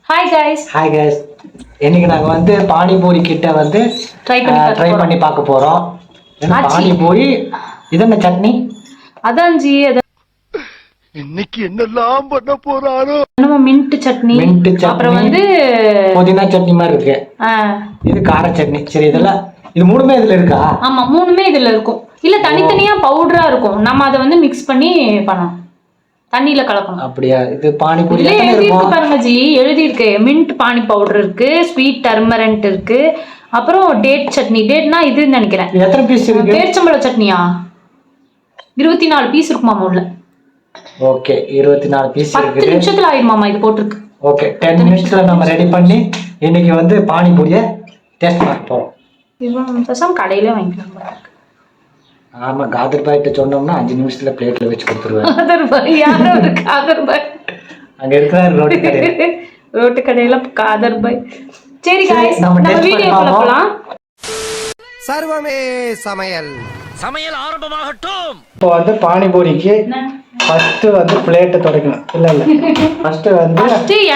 Hi guys. Hi guys. இன்னைக்கு நாங்க வந்து பானிபூரி கிட்ட வந்து ட்ரை பண்ணி பார்க்க போறோம். பானிபூரி இது என்ன சட்னி? அதான் ஜி இன்னைக்கு என்னெல்லாம் பண்ண போறாரோ. நம்ம மின்ட் சட்னி அப்புறம் வந்து புதினா சட்னி மாதிரி இருக்கு. இது கார சட்னி. சரி இதெல்லாம் இது மூணுமே இதுல இருக்கா? ஆமா மூணுமே இதுல இருக்கும். இல்ல தனித்தனியா பவுடரா இருக்கும். நம்ம அதை வந்து மிக்ஸ் பண்ணி பண்ணணும். தண்ணியில கலக்கணும். அப்படியா? இது பானிபூரி எழுதி இருக்கு பாருங்க ஜி. எழுதி இருக்கு மின்ட் பானி பவுடர் இருக்கு, ஸ்வீட் டர்மரண்ட் இருக்கு, அப்புறம் டேட் சட்னி. டேட்னா இதுன்னு நினைக்கிறேன். எத்தனை பீஸ் இருக்கு? பேரிச்சம்பழ சட்னியா 24 பீஸ் இருக்குமா உள்ள. ஓகே 24 பீஸ் இருக்கு. 10 நிமிஷத்துல ஆயிடுமாமா இது போட்டுருக்கு. ஓகே 10 மினிட்ஸ்ல நம்ம ரெடி பண்ணி இன்னைக்கு வந்து பானிபூரியை டேஸ்ட் பண்ண போறோம். இவன் பேசாம கடையிலே வாங்கிக்கலாம். ஆமா காதர் பாய்ட்ட சொன்னோம்னா 5 நிமிஷத்துல பிளேட்ல வச்சு கொடுத்துருவாரு. காதர் பாய் யாரோ ஒரு காதர் பாய் அங்க இருக்கிற ரோட்டு கடையில காதர் பாய். சரி गाइस நம்ம வீடியோக்குள்ள போலாம். சர்வமே சமையல் ஆரம்பமாகட்டும். இப்போ வந்து பானிபூரிக்கு ஃபர்ஸ்ட் வந்து பிளேட் துடைக்கணும். இல்ல ஃபர்ஸ்ட்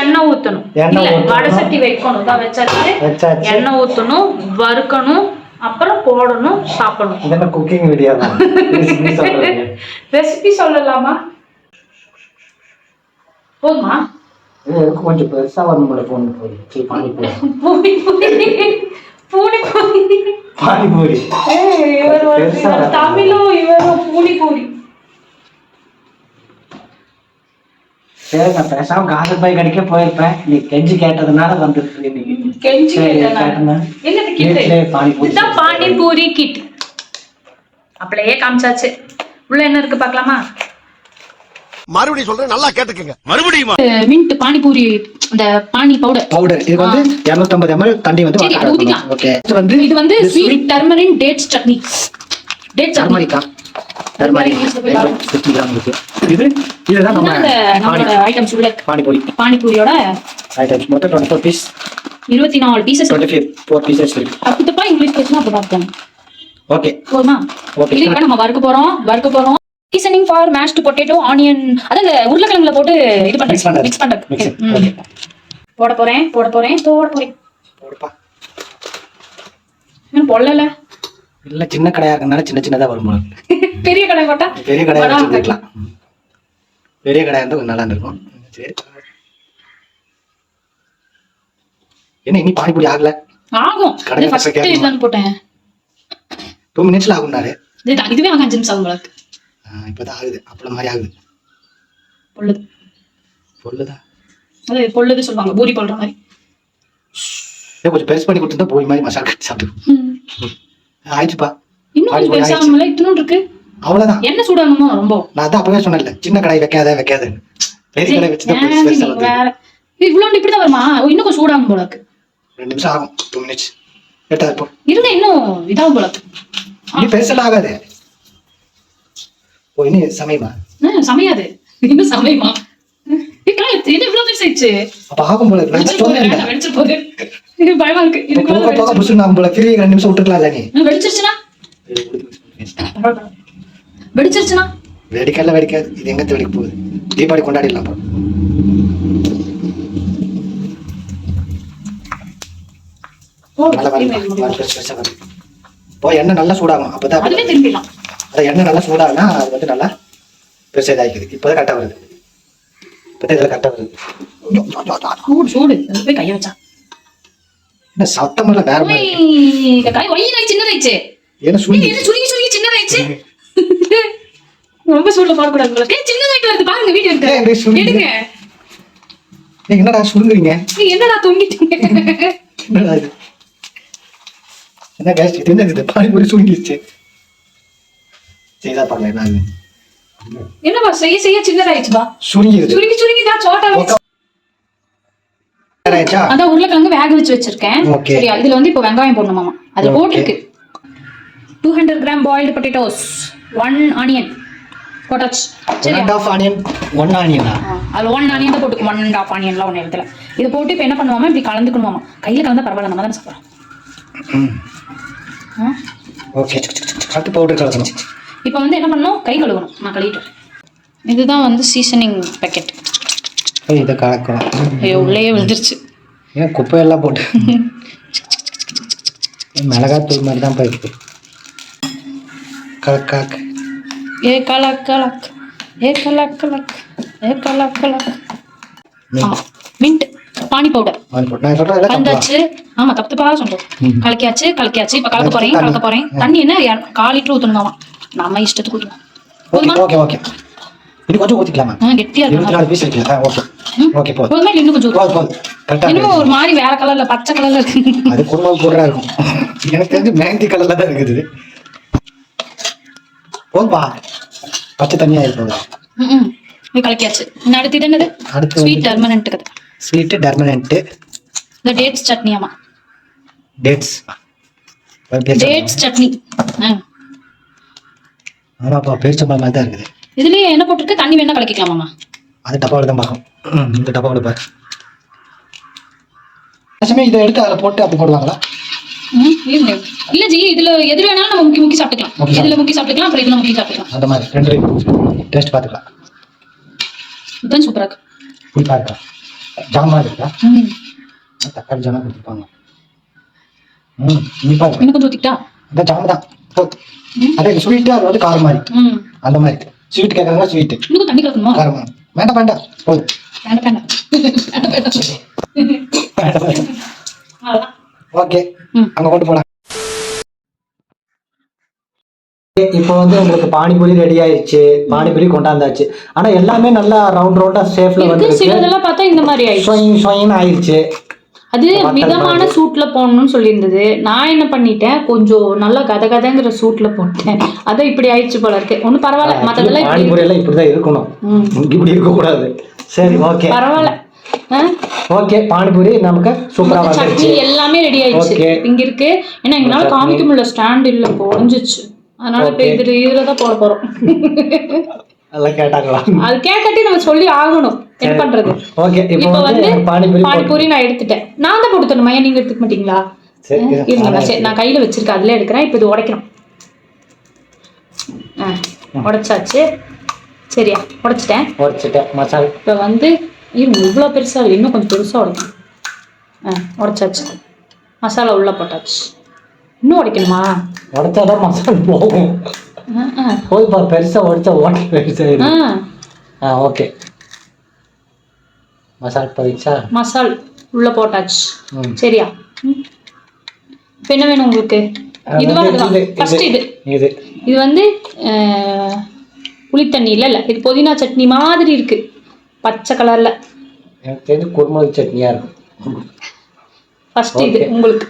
எண்ணெய் ஊத்தணும். இல்ல வடை சட்டி வைக்கணும். தான் வச்சாச்சு. எண்ணெய் ஊத்தணும், வறுக்கணும், அப்புறம் போடணும், சாப்பிடணும். இது என்ன குக்கிங் வீடியோ தான். ரெசிபி சொல்லலாமா? போதுமா? இது கொஞ்சம் பெருசா வரணும்ல பானிபூரி. பானிபூரி இவர் தமிழும் இவரும் பூரி. சரி நான் பேசாம காதர் பாய் கடைக்கே போயிருப்பேன். நீ கெஞ்சி கேட்டதுனால வந்துருக்கு. இன்னைக்கு கெஞ்சி கேட்டதுனால என்னது கிட்? இதுதான் பானிபூரி கிட். அப்படியே காமிச்சாச்சு. உள்ள என்ன இருக்கு பார்க்கலாமா? மறுபடியும் சொல்றேன், நல்லா கேட்டுக்கங்க. மறுபடியும் மின்ட் பானிபூரி அந்த பானி பவுடர். இது வந்து 250 ml தண்ணி வந்து ஊத்திக்கலாம். ஓகே. இது வந்து ஸ்வீட் டர்மரின் டேட்ஸ் சட்னி. டேட் டர்மரிக்கா? டர்மரிக் 50 கிராம் இருக்கு. இதுதான் நம்ம ஐட்டம்ஸ் உள்ள பானிபூரியோட ஐட்டம்ஸ். மொத்தம் 24 பீஸ். 24 பீசஸ். 24 பீசஸ் இருக்கு. அப்பதப்பா இங்கிலீஷ் பேசினா அப்ப பாப்போம். ஓகே. போமா? ஓகே. இப்போ நம்ம வறுக்க போறோம். Seasoning for mashed potato, onion. அத அந்த உருளைக்கிழங்குல போட்டு இது பண்றது. மிக்ஸ் பண்றது. ஓகே. போட போறேன். போடுப்பா. என்ன பொல்லல? இல்ல சின்ன கடையா இருக்கனால சின்னதா வரும் போல. பெரிய கடை போட்டா? பெரிய கடையா வச்சுக்கலாம். பெரிய கடையா இருந்தா நல்லா இருக்கும். சரி. என்ன இனி பானிபூரி ஆகல? ஆகும். அது ஃபர்ஸ்ட் இதுல போட்டேன். 2 மினிட்ஸ்ல ஆகும்னாரு. இதுவே 5 நிமிஷம் ஆகும் உங்களுக்கு. இப்பதான் ஆகுது. அப்பளம் மாதிரி ஆகுது. பொல்லுதா? அது பொல்லுது சொல்லுவாங்க. பூரி போடுற மாதிரி. கொஞ்சம் பெருசு பண்ணி கொடுத்தா பூரி மாதிரி மசாலா கட்டி சாப்பிட்டு ஆயிடுச்சுப்பா. இன்னும் கொஞ்சம் பெருசாகணும்ல. இத்தனும் இருக்கு. அவ்வளவுதான். என்ன சூடாகணுமோ ரொம்ப. நான் அதான் அப்பவே சொன்னேன்ல சின்ன கடாய் வைக்காத பெரிய கடாய் வச்சுதான் இவ்வளவு இப்படிதான் வருமா? இன்னும் கொஞ்சம் சூடாகும் போல இருக்கு. 2 நிமிஷம் ஆகும். 2 மினிட்ஸ் லேட்டா இருக்கும். இருங்க இன்னும் இதாகும் போல இருக்கு. நீ பெருசெல்லாம் ஆகாது. ஓ இனி சமையமா? சமையாது. இன்னும் சமையமா? இது இவ்வளவு பெருசாயிடுச்சு. அப்ப ஆகும் போல இருக்கு. வெடிச்சு போகுது. பயமா இருக்கு. இதுக்கு புசுன்னு ஆகும் போல. 2 நிமிஷம் விட்டுருக்கலாம்ல நீ. வெடிச்சிருச்சுனா? வெடிச்சிருச்சுனா? வெடிக்காது. இது எங்க வெடிக்க போகுது? தீபாவளி கொண்டாடிடலாம் அப்புறம். எண்ணெய் நல்லா சூடாகும். அப்பதான் அதுவே திரும்பிடலாம். அதான் எண்ணெய் நல்லா சூடாகுனா அது வந்து நல்லா பெருசா இதாகிக்குது. இப்போதான் கரெக்டா வருது. இப்பதான் இதுல கரெக்டா வருது. சூடு போய் கைய வச்சா என்ன சத்தம் இல்ல வேற மாதிரி. இந்த கை ஒயினா சின்னதாயிடுச்சு. என்ன சுருங்கி சின்னதாயிடுச்சு. ரொம்ப சூடுல போட கூடாது. உங்களுக்கு சின்னதாயிட்டு வருது பாருங்க. வீடியோ எடுங்க. நீங்க என்னடா சுருங்குறீங்க? என்னடா தொங்கிட்டீங்க? என்னடா இது? என்ன गाइस இது என்னது? பானிபூரி சுருங்கிடுச்சு. செய்தா பாருங்க என்ன ஆகுது. என்னப்பா செய்ய சின்னதாயிடுச்சுப்பா. சுருங்கி தான் சோட்டா ஆயிடுச்சு. அத உருளைக்கிழங்கு வேக வச்சு வச்சிருக்கேன். சரியா? இதுல வந்து இப்போ வெங்காயம் போடணுமாமா. அது போட்டுருக்கு. 200 கிராம் பாயில்டு பொட்டேட்டோஸ், 1 ஆனியன் போட்டாச்சு. சரியா? 1/2 ஆனியன். 1 ஆனியனா? அதுல 1 ஆனியன் தான் போட்டுக்கு. 1/2 ஆனியன்லாம் ஒண்ணு இடத்துல. இது போட்டு இப்போ என்ன பண்ணுவாமா? இப்படி கலந்துக்கணுமாமா. கையில கலந்தா பரவாயில்ல. நம்ம தான சாப்பிடுறோம். ஓகே. காட்டு பவுடர் கலக்கணும். இப்போ வந்து என்ன பண்ணணும்? கை கழுவணும். நான் கழுவிட்டேன். இதுதான் வந்து சீசனிங் பேக்கெட். இதை கலக்கலாம். ஐயோ உள்ளேயே விழுந்துருச்சு. ஏன் குப்பையெல்லாம் போட்டு மிளகாத்தூள் மாதிரி தான் போயிருக்கு. கலக்காக் ஏ கலக் கலக் ஏ கலக் கலக் ஏ கலக் கலக். மின்ட் பானி பவுடர் கலந்தாச்சு. ஆமா தப்பு தப்பா சொல்றோம். கலக்கியாச்சு கலக்கியாச்சு. இப்ப கலக்க போறேன். தண்ணி என்ன 1/4 லிட்டர் ஊத்தணுமாமா. நம்ம இஷ்டத்துக்கு ஊத்தணும். போதுமா? Okay okay. இது கொஞ்சம் ஊத்திக்கலாமா? கெட்டியா இருக்கு. 24 பீஸ் இருக்கு. ஓகே ஓகே போதும். போதுமா? இன்னும் கொஞ்சம் போதும். கரெக்ட்டா. இன்னும் ஒரு மாதிரி வேற கலர்ல பச்சை கலர்ல இருக்கு. அது குருமா போடுறா இருக்கும். எனக்கு தெரிஞ்சு மேங்கி கலர்ல தான் இருக்குது. போதும்பா. பச்சை தண்ணியா இருக்குது. இது கலக்கியாச்சு. அடுத்து இது என்னது? ஸ்வீட் டர்மனன்ட் கதை. ஸ்வீட் டர்மனன்ட். இந்த டேட்ஸ் சட்னியாமா. டேட்ஸ் சட்னி. ஆமாப்பா பேரிச்சம்பழம் மாதிரி தான் இருக்குது. இதுலயே என்ன போட்டிருக்கு? தண்ணி வேணா கலக்கிக்கலாமாமா. அது டப்பாவில் தான் பார்க்கும். இந்த டப்பாவில் பாரு. இதை எடுத்து அதில் போட்டு அப்படி போடுவாங்களா? இல்ல ஜி, இதுல எது வேணாலும் நம்ம முக்கி சாப்பிட்டுக்கலாம். இதுல முக்கி சாப்பிட்டுக்கலாம், அப்புறம் இதுல முக்கி சாப்பிட்டுக்கலாம். அந்த மாதிரி ரெண்டு டேஸ்ட் பார்த்துக்கலாம். இதுதான் சூப்பரா இருக்கு. புளிப்பா இருக்கா? ஜாமா இருக்கா? தக்காளி ஜாமா கொடுத்துருப்பாங்க. இன்னும் கொஞ்சம் ஊத்திக்கிட்டா? இந்த ஜாமு தான். அதே ஸ்வீட்டு, அது வந்து காரம் மாதிரி. அந்த மாதிரி ஸ்வீட் கேட்கறதா ஸ்வீட். இன்னும் தண்ணி கலக்கணுமா? காரமா? வேண்டாம் போதும். வேண்டாம். ஓகே, அங்க கொண்டு போலாம். இப்போ வந்து உங்களுக்கு பானிபூரி ரெடி ஆயிடுச்சு. பானிபூரி கொண்டாந்தாச்சு. ஆனா எல்லாமே நல்லா ரவுண்டா ஷேப்ல வந்துருக்கு. சிலதெல்லாம் பார்த்தா இந்த மாதிரி ஆயிடுச்சு. அது மிதமான சூட்ல போடணும்னு சொல்லியிருந்தது. நான் என்ன பண்ணிட்டேன், கொஞ்சம் நல்லா கதங்கிற சூட்ல போட்டேன். அதான் இப்படி ஆயிடுச்சு போல இருக்கு. ஒன்னும் பரவாயில்ல. மத்ததெல்லாம் பானிபூரி எல்லாம் இப்படிதான் இருக்கணும், இப்படி இருக்க கூடாது. சரி ஓகே பரவாயில்ல. ஓகே, பானிபூரி நமக்கு சூப்பரா வந்துருச்சு. எல்லாமே ரெடி ஆயிடுச்சு. இங்க இருக்கு. ஏன்னா எங்களால காமிக்க முடியல, ஸ்டாண்ட் இல்ல, உடைஞ்சிச்சு. அதனால இப்ப இதுலதான் போட போறோம். அதெல்லாம் கேட்டாங்களா? அது கேட்கட்டி நம்ம சொல்லி ஆகணும். என்ன பண்றது? ஓகே, இப்போ வந்து பானிபூரி நான் எடுத்துட்டேன். நான் தான் கொடுத்தேன். மையா நீங்க எடுத்துக்க மாட்டீங்களா? சரி, நான் கையில வச்சிருக்கேன், அதுல எடுக்கிறேன். இப்ப இது உடைக்கணும். உடைச்சாச்சு. சரியா? உடைச்சிட்டேன். மசாலா இப்ப வந்து இவ்வளவு பெருசா இல்லை, இன்னும் கொஞ்சம் பெருசா உடைக்கணும். உடைச்சாச்சு. மசாலா உள்ள போட்டாச்சு. இன்னும் உடைக்கணுமா? உடைச்சாதான் மசாலா போகும். போதுப்பா, பெருசா உடைச்சா ஓட்ட பெருசா. ஓகே, மசால் போயிடுச்சா? மசால் உள்ள போட்டாச்சு. சரியா? இப்ப என்ன வேணும் உங்களுக்கு? இதுவா? ஃபர்ஸ்ட் இது வந்து புளித்தண்ணி இல்ல, இது புதினா சட்னி மாதிரி இருக்கு, பச்சை கலர்ல. எனக்கு தெரிஞ்சு குருமுளகு சட்னியா இருக்கும். ஃபர்ஸ்ட் இது உங்களுக்கு.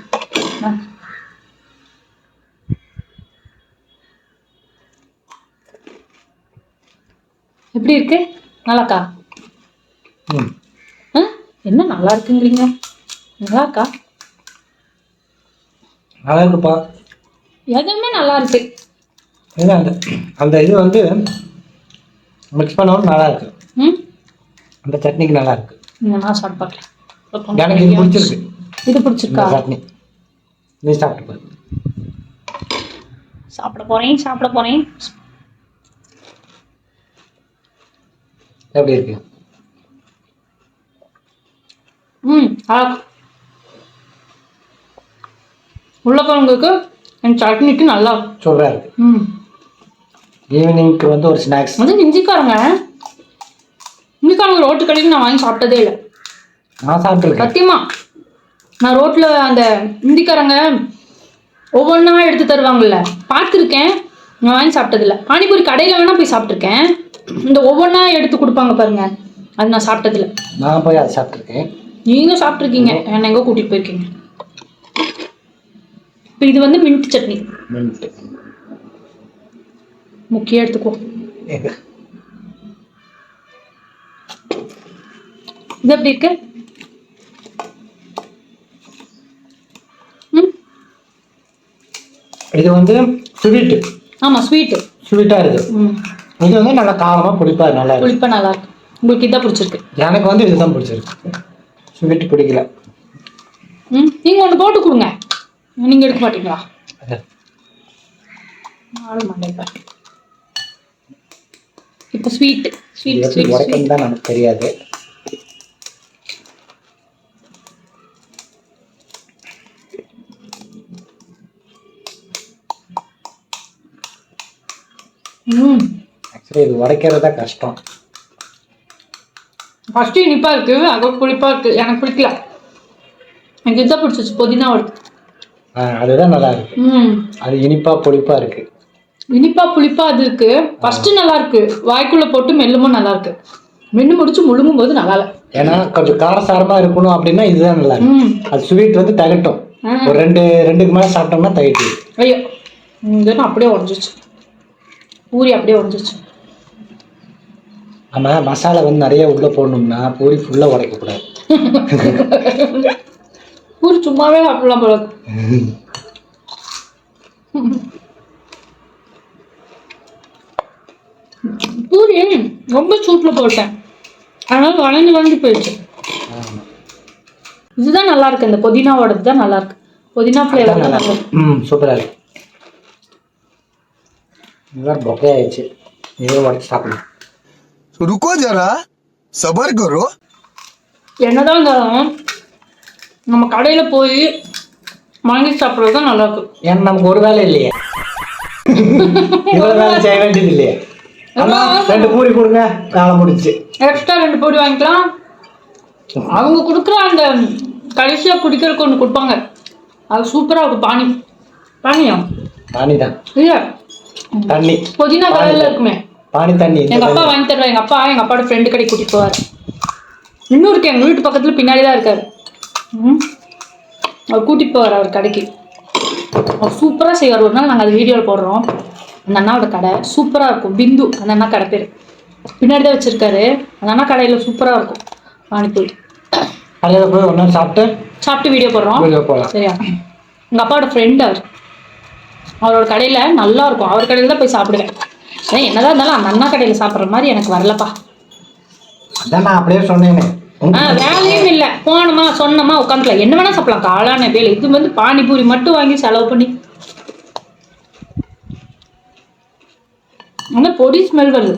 எப்படி இருக்கு? நல்லாக்கா? என்ன நல்லா இருக்குங்கிறீங்க? நல்லாக்கா? நல்லா இருக்குப்பா. எதுவுமே நல்லா இருக்கு. அந்த இது வந்து மிக்ஸ் பண்ணவும் நல்லா இருக்கு. அந்த சட்னிக்கு நல்லா இருக்கு. நான் சாப்பிட்டு பார்க்கல. எனக்கு இது பிடிச்சிருக்கு. இது பிடிச்சிருக்கா? சட்னி நீ சாப்பிட்டு பாரு. சாப்பிட போறேன். எப்படி இருக்கு? உள்ளவங்களுக்கு சட்னிக்கு நல்லா சூப்பரா இருக்கு. ஈவினிங்க்கு வந்து ஒரு ஸ்நாக்ஸ் வந்து இஞ்சிக்காரங்க ரோட்டு கடைக்கு நான் வாங்கி சாப்பிட்டதே இல்லை. நான் சாப்பிட்டுருக்கேன் சத்தியமா. நான் ரோட்ல அந்த இந்திக்காரங்க ஒவ்வொன்றா எடுத்து தருவாங்கல்ல, பார்த்துருக்கேன். நான் வாங்கி சாப்பிட்டதில்ல. பானிபூரி கடையில் வேணா போய் சாப்பிட்ருக்கேன். இந்த ஒவ்வொன்றா எடுத்து கொடுப்பாங்க பாருங்க, அது நான் சாப்பிட்டதில்ல. நான் போய் அதை சாப்பிட்ருக்கேன். நீங்கள் சாப்பிட்ருக்கீங்க, என்ன எங்கே கூட்டிகிட்டு போயிருக்கீங்க. இப்போ இது வந்து மின்ட் சட்னி. முக்கியம் எடுத்துக்கோ. இது எப்படி இருக்கு? இது வந்து ஸ்வீட். ஆமா, ஸ்வீட்டா இருக்கு. இது வந்து நல்லா காரமா புளிப்பா நல்லா இருக்கு. உங்களுக்கு இதான் பிடிச்சிருக்கு? எனக்கு வந்து இதுதான் பிடிச்சிருக்கு. ஸ்வீட் பிடிக்கல. நீங்க ஒன்று போட்டு கொடுங்க. நீங்க எடுக்க மாட்டீங்களா? இப்போ ஸ்வீட் தான் நமக்கு தெரியாது. ஆக்சுவலி இது உடைக்கிறது தான் கஷ்டம். ஃபர்ஸ்ட் இனிப்பா இருக்கு, அது புளிப்பா இருக்கு. எனக்கு பிடிக்கல. எனக்கு இதான் பிடிச்சிச்சு, புதினா வருது. அதுதான் நல்லா இருக்கு. அது இனிப்பா புளிப்பா இருக்கு. இனிப்பா புளிப்பா அது இருக்கு. ஃபர்ஸ்ட் நல்லா இருக்கு, வாய்க்குள்ள போட்டு மெல்லுமும் நல்லா இருக்கு. மென்னு முடிச்சு முழுங்கும் போது நல்லா இல்லை. ஏன்னா கொஞ்சம் காரசாரமா இருக்கணும் அப்படின்னா இதுதான் நல்லா இருக்கு. அது ஸ்வீட் வந்து தகட்டும். ஒரு ரெண்டுக்கு மேலே சாப்பிட்டோம்னா தகிட்டு. ஐயோ இங்கே அப்படியே உடஞ்சிச்சு, பூரி அப்படியே உடஞ்சிச்சு. நம்ம மசாலா வந்து நிறைய உள்ள போடணும்னா பூரி ஃபுல்லா உடைக்க கூடாது. பூரி சும்மாவே சாப்பிடலாம் போல. பூரி ரொம்ப சூட்ல போட்டேன், அதனால வளைஞ்சு போயிடுச்சு. இதுதான் நல்லா இருக்கு, இந்த புதினாவோடது தான் நல்லா இருக்கு. புதினா ஃப்ளேவர் நல்லா இருக்கு. சூப்பரா இருக்கு. இதுதான் பொக்கே ஆயிடுச்சு. இதே உடச்சு சாப்பிடலாம். रुको जरा सबर करो. என்னதான் இருந்தாலும் நம்ம கடையில போய் வாங்கி சாப்பிட்றது தான் நல்லா இருக்கு. ஏன்னா நமக்கு ஒரு வேலை இல்லையே, இவ்வளவு வேலை செய்ய வேண்டியது இல்லையே. ரெண்டு பூரி கொடுங்க, வேலை முடிச்சு. எக்ஸ்ட்ரா 2 பூரி வாங்கிக்கலாம். அவங்க கொடுக்குற அந்த கடைசியா குடிக்கிறதுக்கு ஒன்று கொடுப்பாங்க, அது சூப்பரா இருக்கும். பானியா பானி தான் இல்ல, தண்ணி புதினா கடையில இருக்குமே பானி தண்ணி. எங்க அப்பா வாங்கி தருவாங்க. எங்க அப்பாவோட ஃப்ரெண்டு கடைக்கு கூட்டிட்டு போவார். இன்னும் இருக்கு, எங்க வீட்டு பக்கத்துல பின்னாடி தான் இருக்காரு. அவர் கூட்டிட்டு போவார் அவர் கடைக்கு. அவர் சூப்பரா செய்வார். ஒரு நாள் நாங்கள் அது வீடியோவில் போடுறோம். அந்த அண்ணாவோட கடை சூப்பரா இருக்கும். பிந்து அந்த அண்ணா கடை பேர், பின்னாடி தான் வச்சிருக்காரு. அந்த அண்ணா கடையில சூப்பரா இருக்கும் பானிபூரி. கடையில் போய் ஒரு நாள் சாப்பிட்டு வீடியோ போடுறோம் சரியா. எங்க அப்பாவோட ஃப்ரெண்ட் அவரோட கடையில நல்லா இருக்கும். அவர் கடையில தான் போய் சாப்பிடுவேன். என்னதான் இருந்தாலும் அந்த அண்ணா கடையில சாப்பிட்ற மாதிரி எனக்கு வரலப்பா. அதான் நான் அப்படியே சொன்னேனே. வேலையும் இல்லை, போனோமா சொன்னோமா உட்காந்துக்கலாம், என்ன வேணா சாப்பிடலாம். காளான வேலை. இது வந்து பானிபூரி மட்டும் வாங்கி செலவு பண்ணி. ஆனால் பொடி ஸ்மெல் வருது.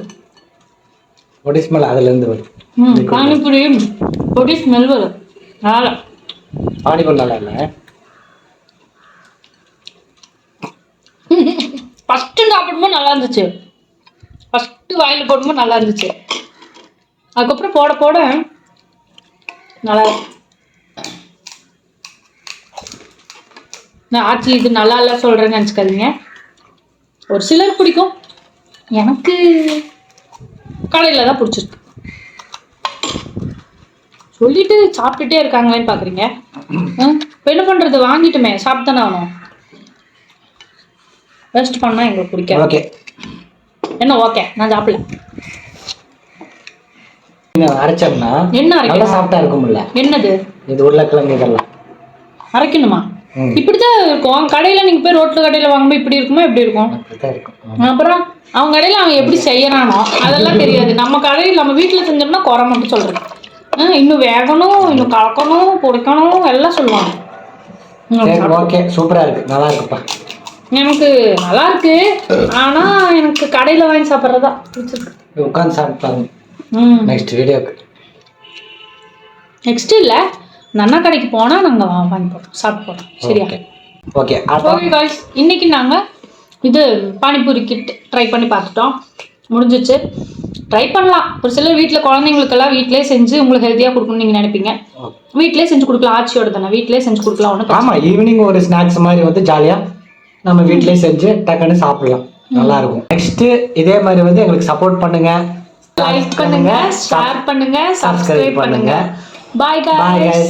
பொடி ஸ்மெல் அதுல இருந்து வருது. பானிபூரி பொடி ஸ்மெல் வருது. அதனால பானிபூரி நல்லா இல்லை. ஃபர்ஸ்ட் சாப்பிடும்போது நல்லா இருந்துச்சு, ஃபர்ஸ்ட் வாயில் போடும்போது நல்லா இருந்துச்சு. அதுக்கப்புறம் போட போட நல்லா நான் ஆச்சு இது நல்லா இல்லை சொல்றேன்னு நினச்சிக்காதீங்க. ஒரு சிலர் பிடிக்கும், எனக்கு கடையில் தான் பிடிச்சிருக்கு. சொல்லிட்டு சாப்பிட்டுட்டே இருக்காங்களேன்னு பார்க்குறீங்க. இப்போ என்ன பண்ணுறது, வாங்கிட்டுமே சாப்பிட்டானே ஆகணும். வேஸ்ட் பண்ணால் எங்களுக்கு பிடிக்காது. ஓகே என்ன ஓகே, நான் சாப்பிடல. அரைச்சோம்னா என்ன அரைக்கணும்? சாப்பிட்டா இருக்கும்ல. என்னது இது உருளைக்கிழங்கு இதெல்லாம் அரைக்கணுமா? இப்படிதான் இருக்கும். கடையில நீங்க போய் ரோட்ல கடையில வாங்கும்போது இப்படி இருக்குமோ எப்படி இருக்கும்? அப்புறம் அவங்க கடையில அவன் எப்படி செய்யறானோ அதெல்லாம் தெரியாது. நம்ம கடையில் நம்ம வீட்டுல செஞ்சோம்னா குறை மட்டும் சொல்றேன். இன்னும் வேகணும், இன்னும் கலக்கணும், பொடிக்கணும் எல்லாம் சொல்லுவாங்க. ஓகே சூப்பரா இருக்கு, நல்லா இருக்குப்பா. எனக்கு நல்லா இருக்கு, ஆனா எனக்கு கடையில வாங்கி சாப்பிட்றதா பிடிச்சிருக்கு. உட்காந்து சாப்பிட்டாங்க. நெக்ஸ்ட் வீடியோக்கு நெக்ஸ்ட் இல்ல, நன்னா கடைக்கு போனா நாங்க வாங்கி போறோம், சாப்பிட்டு போறோம். சரியா? ஓகே ஓகே गाइस, இன்னைக்கு நாங்க இது பானிபூரி கிட் ட்ரை பண்ணி பார்த்துட்டோம், முடிஞ்சிச்சு. ட்ரை பண்ணலாம். ஒரு சிலர் வீட்டில் குழந்தைங்களுக்கெல்லாம் வீட்டிலே செஞ்சு உங்களுக்கு ஹெல்த்தியாக கொடுக்கணும்னு நீங்கள் நினைப்பீங்க. வீட்டிலே செஞ்சு கொடுக்கலாம், ஆச்சியோட தானே, வீட்டிலே செஞ்சு கொடுக்கலாம். ஒன்று ஆமாம், ஈவினிங் ஒரு ஸ்நாக்ஸ் மாதிரி வந்து ஜாலியாக நம்ம வீட்டிலே செஞ்சு டக்குன்னு சாப்பிடலாம், நல்லா இருக்கும். நெக்ஸ்ட் இதே மாதிரி வந்து எங்களுக்கு சப்போர்ட் பண்ணுங்க, லைக் பண்ணுங்க, ஷேர் பண்ணுங்க, சப்ஸ்கிரைப் பண்ணுங்க. பாய் गाइस.